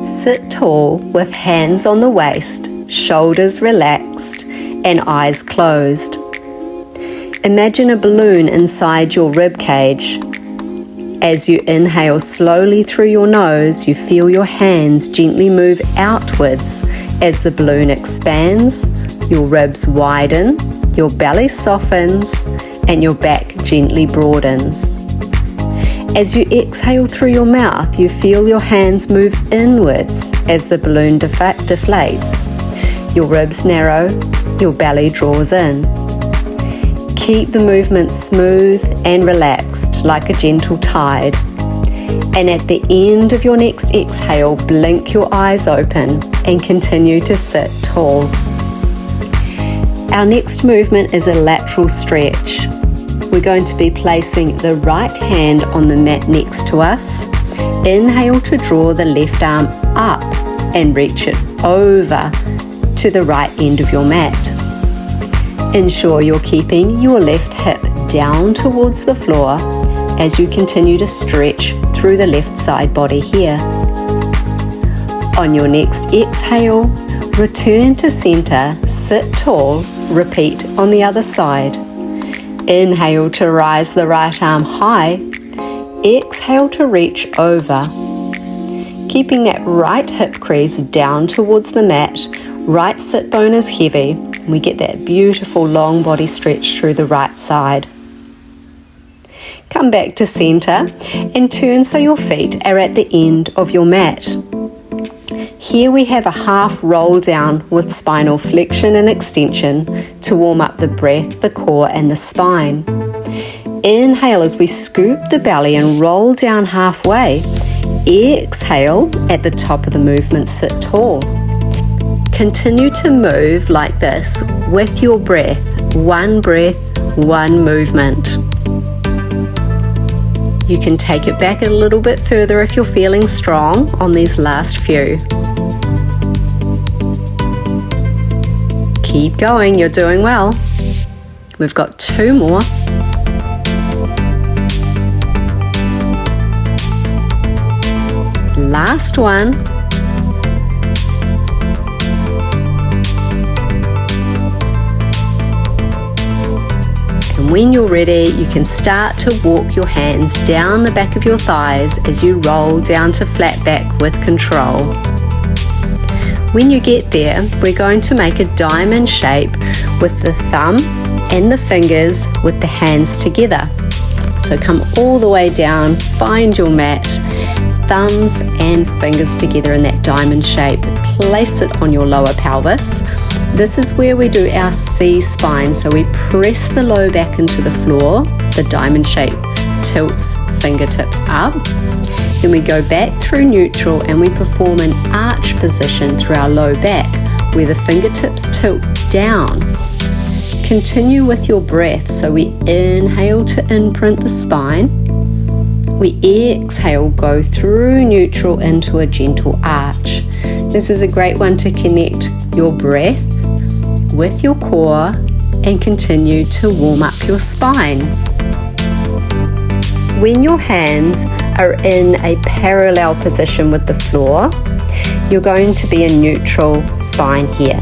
Sit tall with hands on the waist, shoulders relaxed, and eyes closed. Imagine a balloon inside your rib cage. As you inhale slowly through your nose, you feel your hands gently move outwards as the balloon expands, your ribs widen, your belly softens, and your back gently broadens. As you exhale through your mouth, you feel your hands move inwards as the balloon deflates. Your ribs narrow, your belly draws in. Keep the movement smooth and relaxed like a gentle tide. And at the end of your next exhale, blink your eyes open and continue to sit tall. Our next movement is a lateral stretch. We're going to be placing the right hand on the mat next to us. Inhale to draw the left arm up and reach it over to the right end of your mat. Ensure you're keeping your left hip down towards the floor as you continue to stretch through the left side body here. On your next exhale, return to center, sit tall, repeat on the other side. Inhale to rise the right arm high. Exhale to reach over. Keeping that right hip crease down towards the mat, right sit bone is heavy. We get that beautiful long body stretch through the right side. Come back to center and turn so your feet are at the end of your mat. Here we have a half roll down with spinal flexion and extension to warm up the breath, the core and the spine. Inhale as we scoop the belly and roll down halfway. Exhale at the top of the movement, sit tall. Continue to move like this with your breath, one movement. You can take it back a little bit further if you're feeling strong on these last few. Keep going, you're doing well. We've got 2 more. Last one. And when you're ready, you can start to walk your hands down the back of your thighs as you roll down to flat back with control. When you get there, we're going to make a diamond shape with the thumb and the fingers with the hands together. So come all the way down, find your mat, thumbs and fingers together in that diamond shape. Place it on your lower pelvis. This is where we do our C spine. So we press the low back into the floor. The diamond shape tilts fingertips up. Then we go back through neutral and we perform an arch position through our low back where the fingertips tilt down. Continue with your breath. So we inhale to imprint the spine. We exhale, go through neutral into a gentle arch. This is a great one to connect your breath with your core and continue to warm up your spine. When your hands are in a parallel position with the floor, you're going to be in neutral spine here.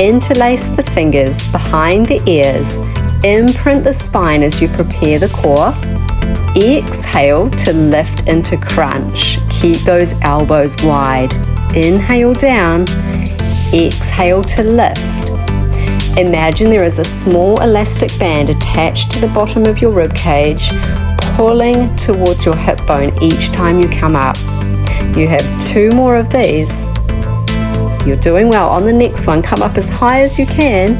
Interlace the fingers behind the ears, imprint the spine as you prepare the core. Exhale to lift into crunch. Keep those elbows wide. Inhale down, exhale to lift. Imagine there is a small elastic band attached to the bottom of your rib cage, pulling towards your hip bone each time you come up. You have 2 more of these. You're doing well. On the next one, come up as high as you can.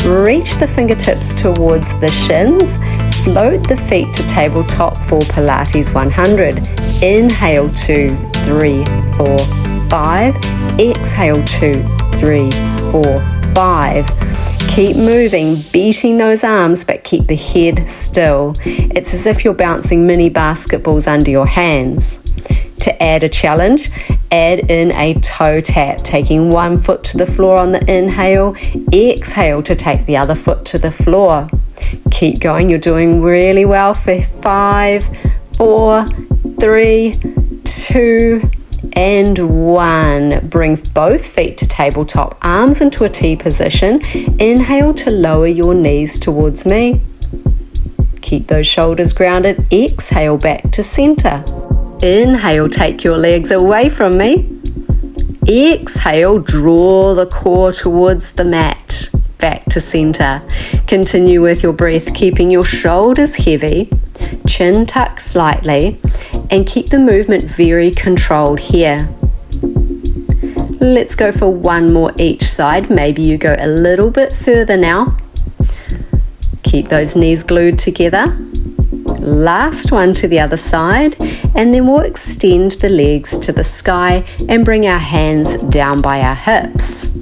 Reach the fingertips towards the shins. Float the feet to tabletop for Pilates 100. Inhale 2, 3, 4, 5. Exhale 2, 3, 4, 5. Keep moving, beating those arms, but keep the head still. It's as if you're bouncing mini basketballs under your hands. To add a challenge, add in a toe tap, taking one foot to the floor on the inhale, exhale to take the other foot to the floor. Keep going, you're doing really well for 5, 4, 3, 2, and 1. Bring both feet to tabletop, arms into a T position. Inhale to lower your knees towards me. Keep those shoulders grounded. Exhale back to center. Inhale, take your legs away from me. Exhale, draw the core towards the mat. Back to center. Continue with your breath, keeping your shoulders heavy, chin tucked slightly, and keep the movement very controlled here. Let's go for 1 more each side. Maybe you go a little bit further now. Keep those knees glued together. Last one to the other side, and then we'll extend the legs to the sky and bring our hands down by our hips.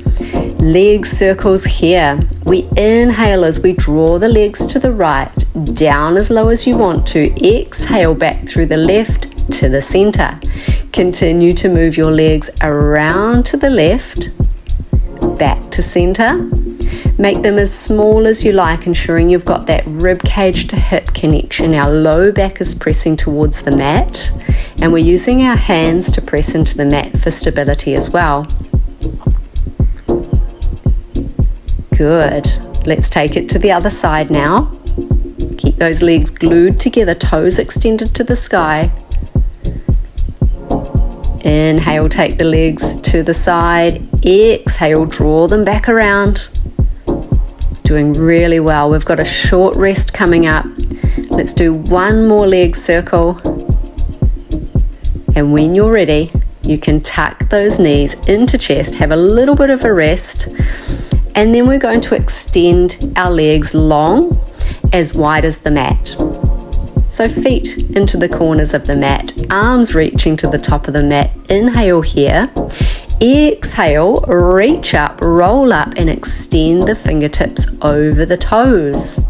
Leg circles here. We inhale as we draw the legs to the right, down as low as you want to. Exhale back through the left to the center. Continue to move your legs around to the left, back to center. Make them as small as you like, ensuring you've got that rib cage to hip connection. Our low back is pressing towards the mat, and we're using our hands to press into the mat for stability as well. Good. Let's take it to the other side now. Keep those legs glued together, toes extended to the sky. Inhale, take the legs to the side. Exhale, draw them back around. Doing really well. We've got a short rest coming up. Let's do 1 more leg circle. And when you're ready, you can tuck those knees into chest, have a little bit of a rest, and then we're going to extend our legs long, as wide as the mat. So feet into the corners of the mat, arms reaching to the top of the mat. Inhale here. Exhale, reach up, roll up, and extend the fingertips over the toes.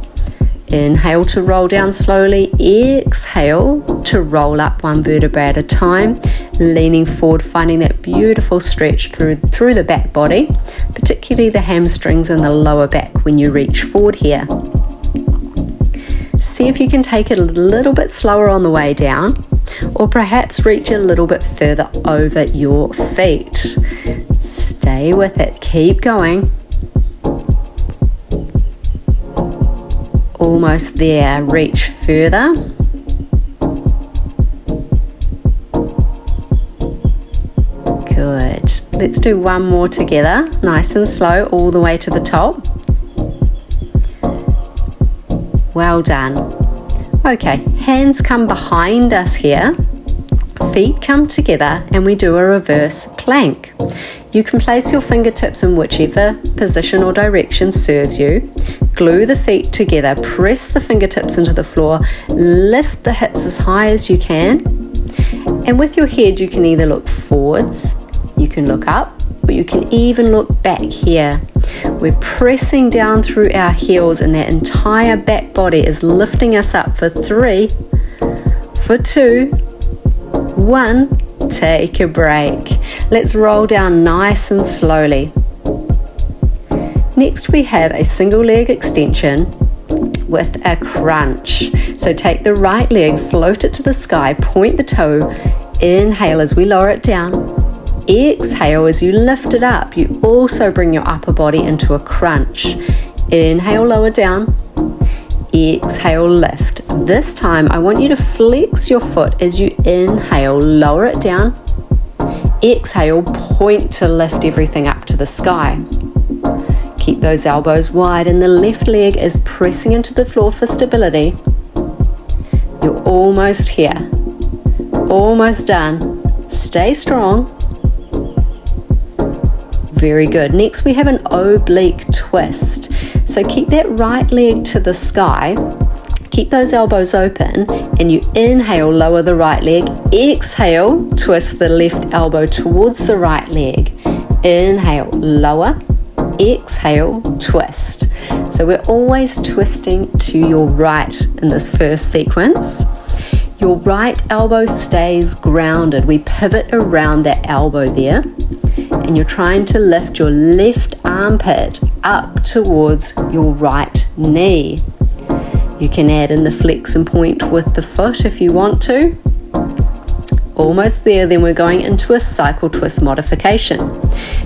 Inhale to roll down slowly. Exhale to roll up 1 vertebra at a time, leaning forward, finding that beautiful stretch through the back body, particularly the hamstrings and the lower back when you reach forward here. See if you can take it a little bit slower on the way down, or perhaps reach a little bit further over your feet. Stay with it, keep going. Almost there, reach further. Good. Let's do 1 more together, nice and slow, all the way to the top. Well done. Okay, hands come behind us here, feet come together, and we do a reverse plank. You can place your fingertips in whichever position or direction serves you. Glue the feet together, press the fingertips into the floor, lift the hips as high as you can, and with your head you can either look forwards, you can look up, or you can even look back here. We're pressing down through our heels, and that entire back body is lifting us up for 3, for 2, 1. Take a break. Let's roll down nice and slowly. Next we have a single leg extension with a crunch. So take the right leg, float it to the sky, point the toe, inhale as we lower it down. Exhale as you lift it up. You also bring your upper body into a crunch. Inhale, lower down. Exhale, lift. This time I want you to flex your foot as you inhale, lower it down. Exhale, point to lift everything up to the sky. Keep those elbows wide, and the left leg is pressing into the floor for stability. You're almost here. Almost done. Stay strong. Very good. Next we have an oblique twist. So keep that right leg to the sky. Keep those elbows open, and you inhale, lower the right leg. Exhale, twist the left elbow towards the right leg. Inhale, lower. Exhale, twist. So we're always twisting to your right in this first sequence. Your right elbow stays grounded. We pivot around that elbow there, and you're trying to lift your left armpit up towards your right knee. You can add in the flex and point with the foot if you want to. Almost there, then we're going into a cycle twist modification.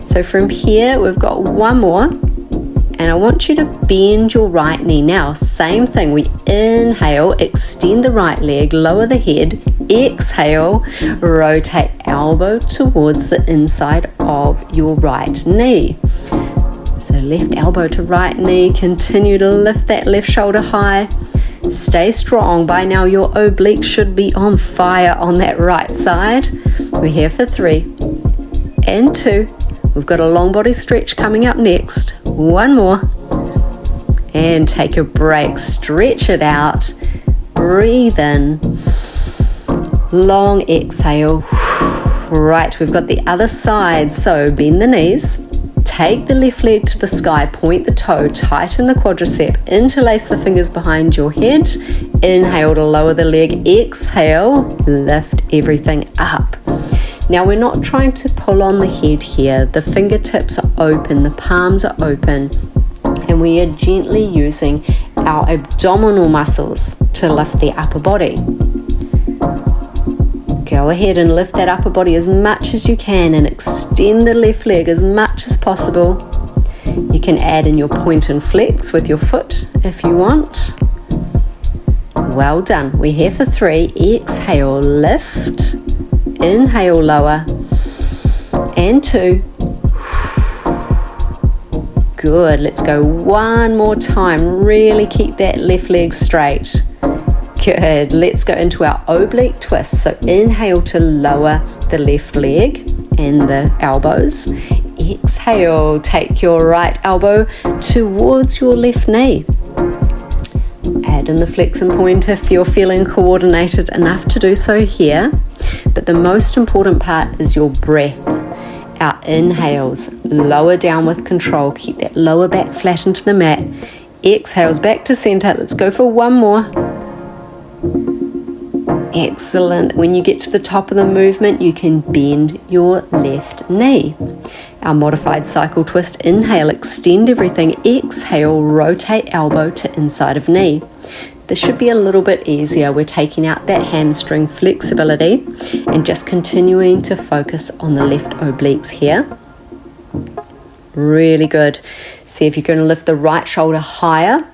So from here, we've got one more, and I want you to bend your right knee now. Same thing, we inhale, extend the right leg, lower the head, exhale, rotate elbow towards the inside of your right knee. So left elbow to right knee, continue to lift that left shoulder high. Stay strong. By now your obliques should be on fire on that right side. We're here for 3 and 2. We've got a long body stretch coming up next. One more. And take a break. Stretch it out. Breathe in. Long exhale. Right, we've got the other side. So bend the knees. Take the left leg to the sky, point the toe, tighten the quadricep, interlace the fingers behind your head, inhale to lower the leg, exhale, lift everything up. Now we're not trying to pull on the head here, the fingertips are open, the palms are open, and we are gently using our abdominal muscles to lift the upper body. Go ahead and lift that upper body as much as you can and extend the left leg as much as possible. You can add in your point and flex with your foot if you want. Well done. We're here for 3. Exhale, lift. Inhale, lower. And 2. Good. Let's go one more time. Really keep that left leg straight. Good. Let's go into our oblique twist. So inhale to lower the left leg and the elbows. Exhale, take your right elbow towards your left knee. Add in the flex and point if you're feeling coordinated enough to do so here. But the most important part is your breath. Our inhales, lower down with control. Keep that lower back flat into the mat. Exhales back to center. Let's go for one more. Excellent. When you get to the top of the movement, you can bend your left knee. Our modified cycle twist, inhale, extend everything. Exhale, rotate elbow to inside of knee. This should be a little bit easier. We're taking out that hamstring flexibility and just continuing to focus on the left obliques here. Really good. See if you're going to lift the right shoulder higher.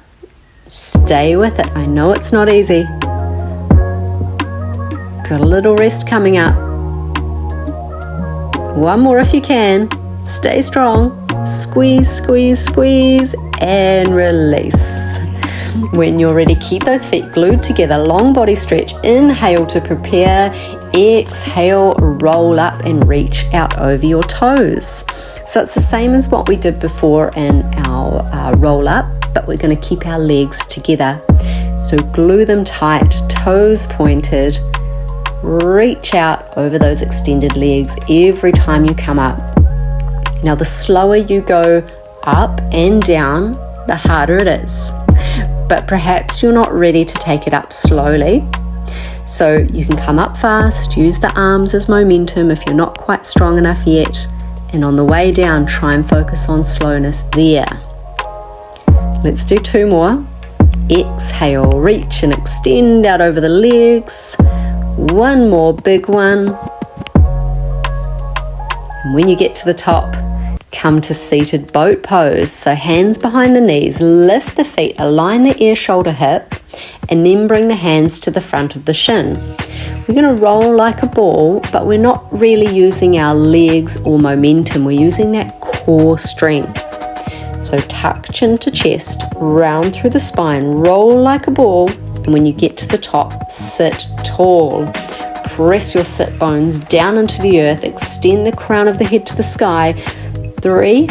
Stay with it. I know it's not easy. Got a little rest coming up. One more if you can. Stay strong. Squeeze, squeeze, squeeze, and release. When you're ready, keep those feet glued together. Long body stretch. Inhale to prepare. Exhale, roll up and reach out over your toes. So it's the same as what we did before in our roll up, but we're going to keep our legs together. So glue them tight, toes pointed. Reach out over those extended legs every time you come up. Now the slower you go up and down, the harder it is. But perhaps you're not ready to take it up slowly. So you can come up fast, use the arms as momentum if you're not quite strong enough yet. And on the way down, try and focus on slowness there. Let's do 2 more. Exhale, reach and extend out over the legs. One more big one. And when you get to the top, come to seated boat pose. So hands behind the knees, lift the feet, align the ear, shoulder, hip, and then bring the hands to the front of the shin. We're going to roll like a ball, but we're not really using our legs or momentum. We're using that core strength. So tuck chin to chest, round through the spine, roll like a ball, and when you get to the top, sit tall. Press your sit bones down into the earth, extend the crown of the head to the sky. 3,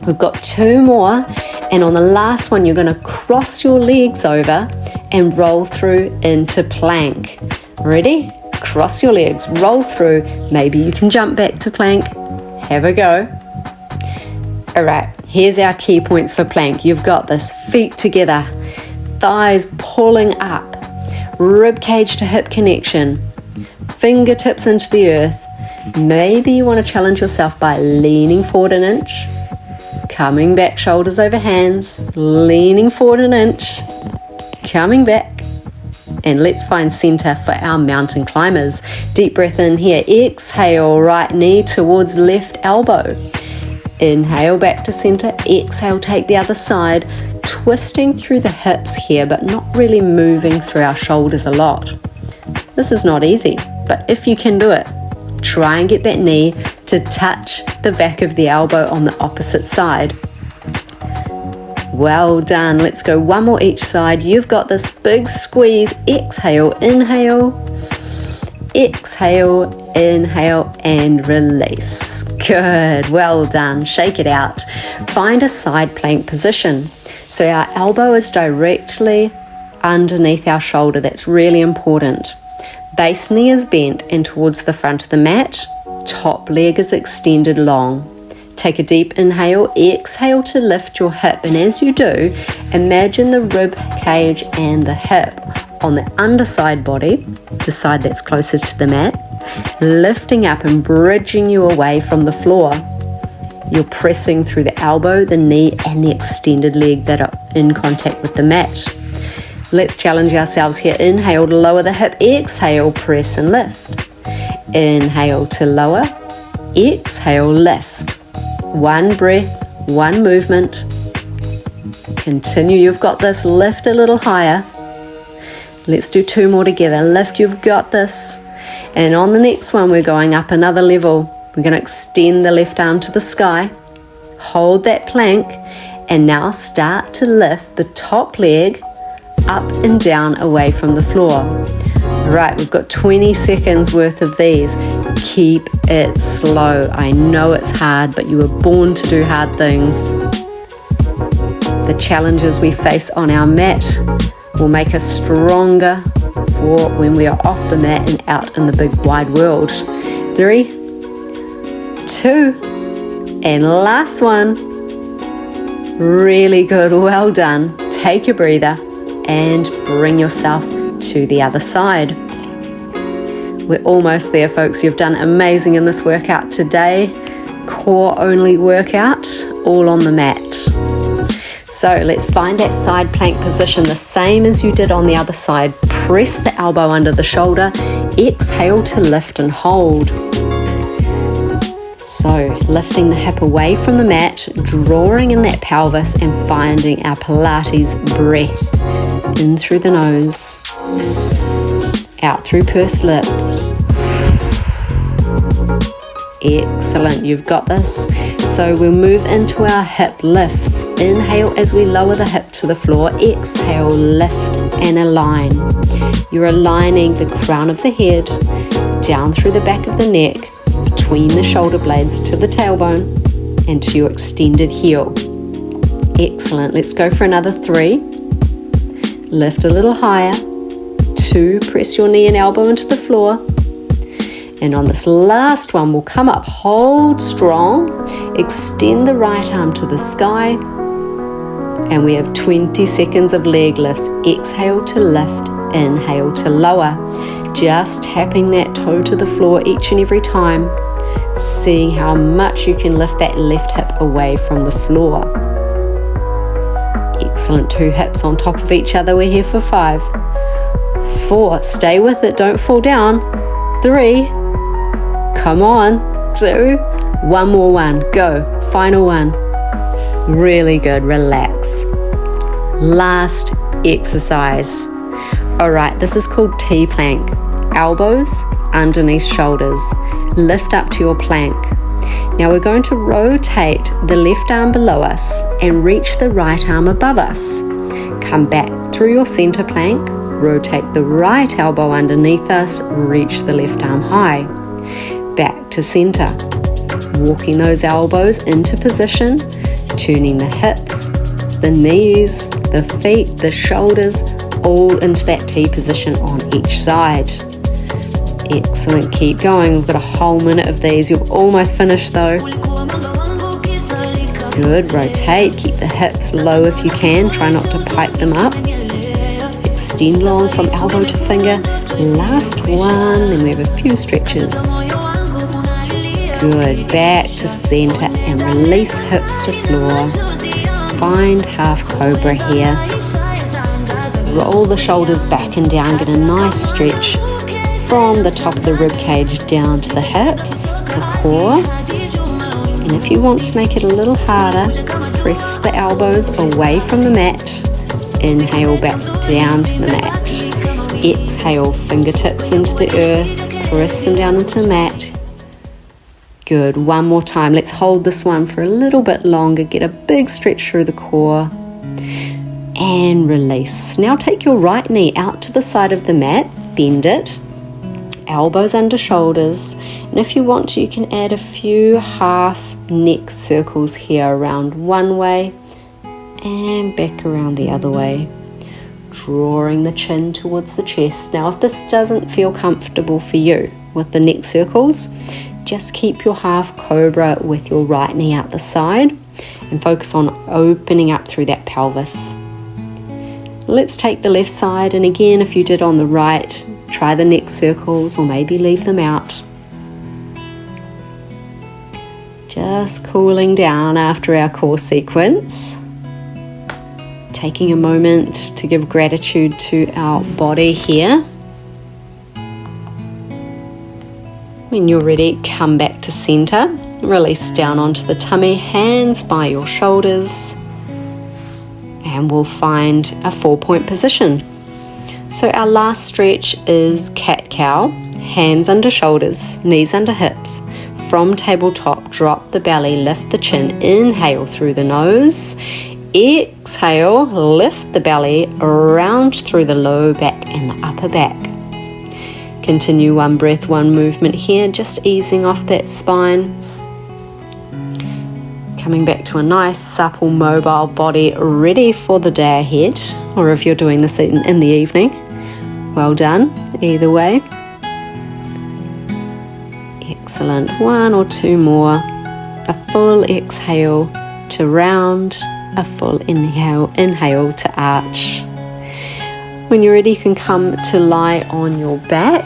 we've got 2 more, and on the last one, you're going to cross your legs over and roll through into plank. Ready? Cross your legs, roll through. Maybe you can jump back to plank. Have a go. All right, here's our key points for plank. You've got this. Feet together, thighs pulling up, rib cage to hip connection, fingertips into the earth. Maybe you want to challenge yourself by leaning forward an inch, coming back, shoulders over hands, leaning forward an inch, coming back, And let's find center for our mountain climbers. Deep breath in here. Exhale, right knee towards left elbow. Inhale, back to center. Exhale, take the other side. Twisting through the hips here, but not really moving through our shoulders a lot. This is not easy, but if you can do it, try and get that knee to touch the back of the elbow on the opposite side. Well done. Let's go one more each side. You've got this. Big squeeze. Exhale, inhale. Exhale, inhale, and release. Good. Well done. Shake it out. Find a side plank position. So our elbow is directly underneath our shoulder. That's really important. Base knee is bent and towards the front of the mat. Top leg is extended long. Take a deep inhale, exhale to lift your hip, and as you do, imagine the rib cage and the hip on the underside body, the side that's closest to the mat, lifting up and bridging you away from the floor. You're pressing through the elbow, the knee, and the extended leg that are in contact with the mat. Let's challenge ourselves here. Inhale to lower the hip, exhale, press and lift. Inhale to lower, exhale, lift. One breath, one movement. Continue, you've got this. Lift a little higher. Let's do two more together. Lift, you've got this. And on the next one, we're going up another level. We're going to extend the left arm to the sky. Hold that plank. And now start to lift the top leg up and down away from the floor. Right, we've got 20 seconds worth of these. Keep it slow. I know it's hard, but you were born to do hard things. The challenges we face on our mat will make us stronger for when we are off the mat and out in the big wide world. 3, 2, and last one. Really good, well done. Take your breather and bring yourself to the other side. We're almost there, folks. You've done amazing in this workout today. Core only workout, all on the mat. So let's find that side plank position, the same as you did on the other side. Press the elbow under the shoulder. Exhale to lift and hold. So lifting the hip away from the mat, drawing in that pelvis and finding our Pilates breath. In through the nose, out through pursed lips. Excellent, you've got this. So we'll move into our hip lifts. Inhale as we lower the hip to the floor. Exhale, lift and align. You're aligning the crown of the head down through the back of the neck, between the shoulder blades to the tailbone and to your extended heel. Excellent, let's go for another 3. Lift a little higher. 2, press your knee and elbow into the floor. And on this last one, we'll come up, hold strong, extend the right arm to the sky. And we have 20 seconds of leg lifts. Exhale to lift, inhale to lower. Just tapping that toe to the floor each and every time. Seeing how much you can lift that left hip away from the floor. Excellent, 2 hips on top of each other. We're here for 5, 4, stay with it, don't fall down. 3, come on. 2, one more one, go. Final one. Really good, relax. Last exercise. All right, this is called T-plank. Elbows underneath shoulders. Lift up to your plank. Now we're going to rotate the left arm below us and reach the right arm above us. Come back through your center plank, rotate the right elbow underneath us, reach the left arm high. Back to center. Walking those elbows into position, turning the hips, the knees, the feet, the shoulders, all into that T position on each side. Excellent, keep going. We've got a whole minute of these. You've almost finished though. Good, rotate, keep the hips low if you can. Try not to pike them up. Extend long from elbow to finger. Last one, then we have a few stretches. Good, back to center and release hips to floor. Find half cobra here. roll the shoulders back and down, get a nice stretch from the top of the rib cage down to the hips, the core. And if you want to make it a little harder, press the elbows away from the mat. Inhale back down to the mat. Exhale, fingertips into the earth, press them down into the mat. Good, one more time. Let's hold this one for a little bit longer. Get a big stretch through the core. And release. Now take your right knee out to the side of the mat, bend it, elbows under shoulders, and if you want to, you can add a few half neck circles here, around one way and back around the other way, drawing the chin towards the chest. Now if this doesn't feel comfortable for you with the neck circles, just keep your half cobra with your right knee out the side and focus on opening up through that pelvis. Let's take the left side, and again, if you did on the right, try the neck circles or maybe leave them out. Just cooling down after our core sequence. Taking a moment to give gratitude to our body here. When you're ready, come back to center. Release down onto the tummy, hands by your shoulders. And we'll find a 4-point position. So our last stretch is cat-cow, hands under shoulders, knees under hips. From tabletop, drop the belly, lift the chin, inhale through the nose. Exhale, lift the belly, round through the low back and the upper back. Continue one breath, one movement here, just easing off that spine. Coming back to a nice, supple, mobile body, ready for the day ahead, or if you're doing this in the evening, well done, either way. Excellent, one or two more. A full exhale to round, a full inhale to arch. When you're ready, you can come to lie on your back.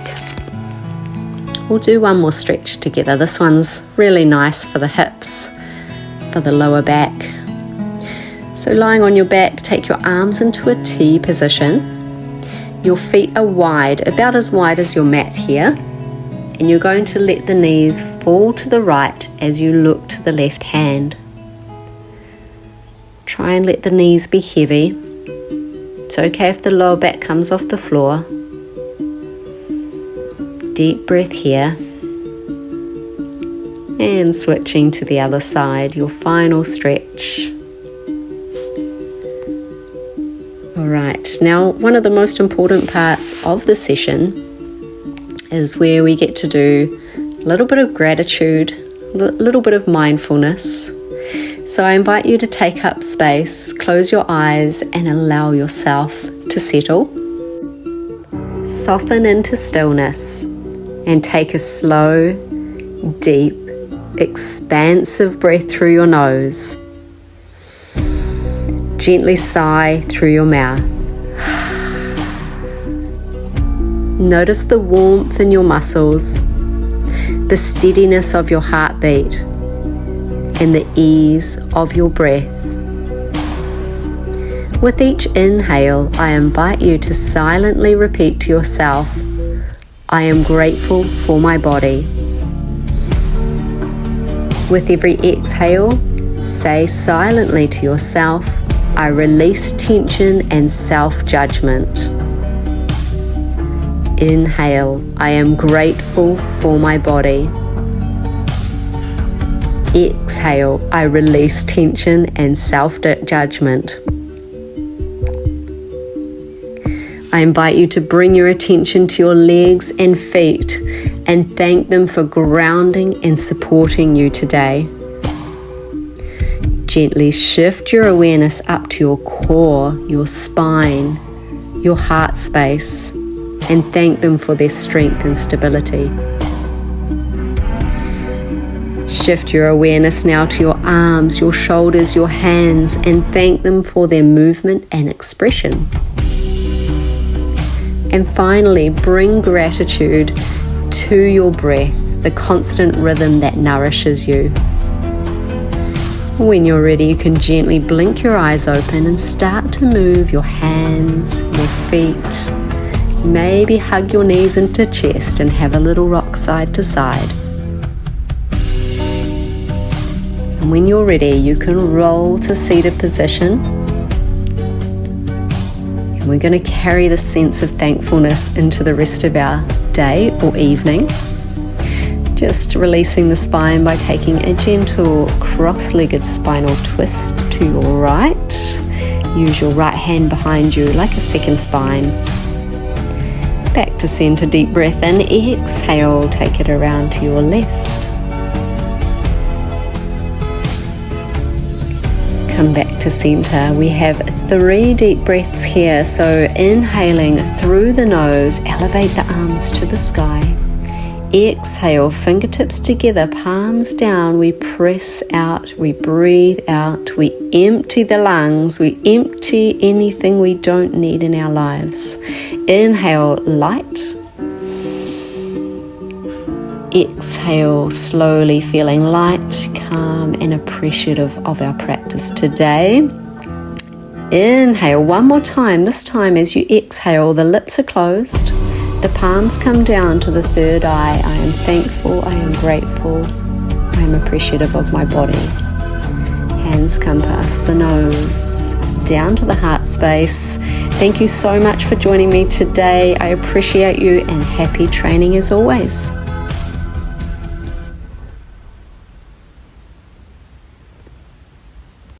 We'll do one more stretch together. This one's really nice for the hips, for the lower back. So lying on your back, take your arms into a T position. Your feet are wide, about as wide as your mat here. And you're going to let the knees fall to the right as you look to the left hand. Try and let the knees be heavy. It's okay if the lower back comes off the floor. Deep breath here. And switching to the other side, your final stretch. Alright, now one of the most important parts of the session is where we get to do a little bit of gratitude, a little bit of mindfulness. So I invite you to take up space, close your eyes and allow yourself to settle. Soften into stillness and take a slow, deep, expansive breath through your nose. Gently sigh through your mouth. Notice the warmth in your muscles, the steadiness of your heartbeat, and the ease of your breath. With each inhale, I invite you to silently repeat to yourself, I am grateful for my body. With every exhale, say silently to yourself, I release tension and self-judgment. Inhale, I am grateful for my body. Exhale, I release tension and self-judgment. I invite you to bring your attention to your legs and feet and thank them for grounding and supporting you today. Gently shift your awareness up to your core, your spine, your heart space, and thank them for their strength and stability. Shift your awareness now to your arms, your shoulders, your hands, and thank them for their movement and expression. And finally, bring gratitude to your breath, the constant rhythm that nourishes you. When you're ready, you can gently blink your eyes open and start to move your hands, your feet. Maybe hug your knees into chest and have a little rock side to side. And when you're ready, you can roll to seated position. And we're going to carry the sense of thankfulness into the rest of our day or evening. Just releasing the spine by taking a gentle cross-legged spinal twist to your right. Use your right hand behind you like a second spine. Back to center, deep breath in. Exhale, take it around to your left. Come back to center. We have 3 deep breaths here. So inhaling through the nose, elevate the arms to the sky. Exhale, fingertips together, palms down. We press out, we breathe out, we empty the lungs, we empty anything we don't need in our lives. Inhale, light. Exhale, slowly feeling light, calm and appreciative of our practice today. Inhale, one more time. This time as you exhale, the lips are closed. The palms come down to the third eye. I am thankful, I am grateful, I am appreciative of my body. Hands come past the nose, down to the heart space. Thank you so much for joining me today. I appreciate you and happy training as always.